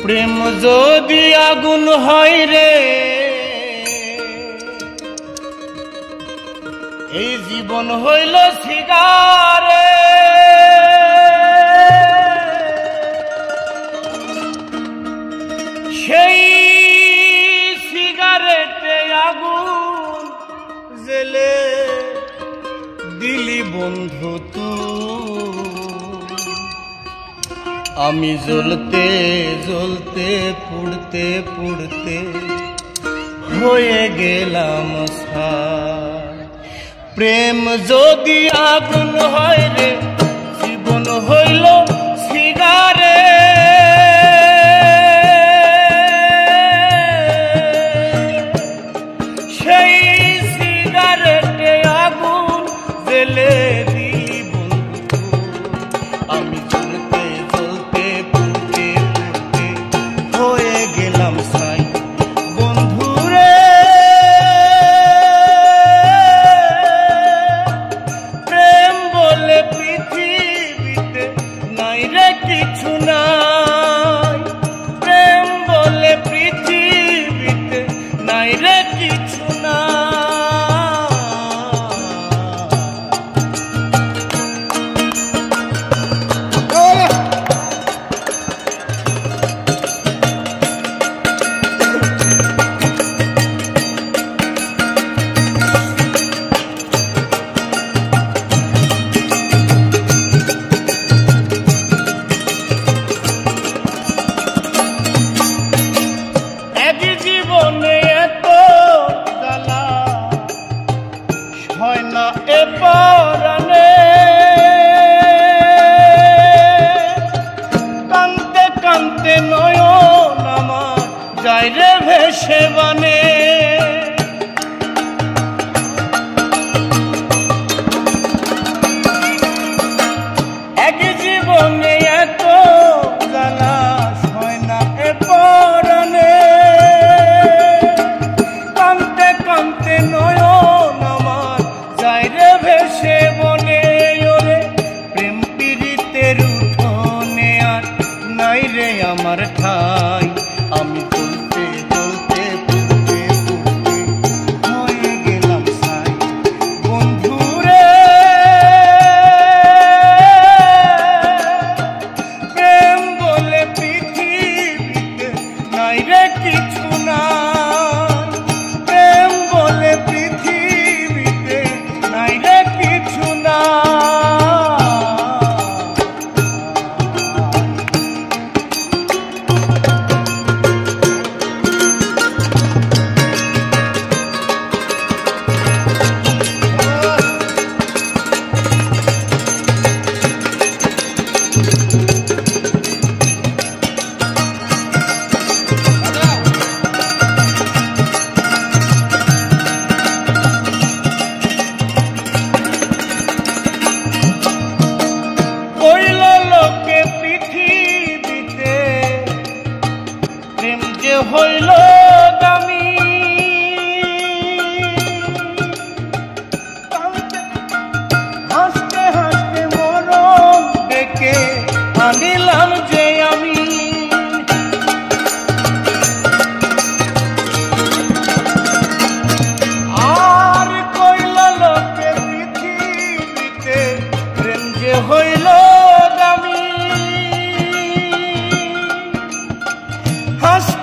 প্রেম যদি আগুন হয় রে, এই জীবন হইল সিগারে। সেই সিগারেটে আগুন জেলে দিলি বন্ধু তুই, আমি জ্বলতে জ্বলতে পুড়তে পুড়তে হয়ে গেলাম ছাই। প্রেম যদি আগুন হয় রে, জীবন হইল সিগারে। সেই সিগারেটে আগুন জেলে দিলি বন্ধু, আমি জ্বলতে জ্বলতে পুড়তে পুড়তে হয়ে গেলাম ছাই। বন্ধু রে, প্রেম বলে পৃথিবীতে নাই রে কিছু নাই। প্রেম বলে পৃথিবীতে নাই রে কিছু নাই। জীবনে এত জ্বালা হয় না এ পরাণে, কানতে কানতে নয়ন আমার যায় রে ভেসে বানে। এক জীবনে এত জ্বালা হয় না এ পরাণে, কানতে কানতে নয়ন আমার যায় রে ভেসে বনে। ওরে প্রেম পীড়িতের উঠোনে আর নাই রে আমার ঠাই, আমি জ্বলতে জ্বলতে পুড়তে পুড়তে হয়ে গেলাম ছাই। বন্ধু রে, প্রেম বলে পৃথিবীতে নাই রে কিছু নাই। প্রেম বলে পৃথিবীতে নাই রে কিছু নাই। কইল লোকে পৃথিবীতে প্রেম যে হইল দামি, হাসতে হাসতে মরণ ডেকে আনিলাম যে আমি। আর কইল লোকে পৃথিবীতে প্রেম যে হইল দামি, হাসতে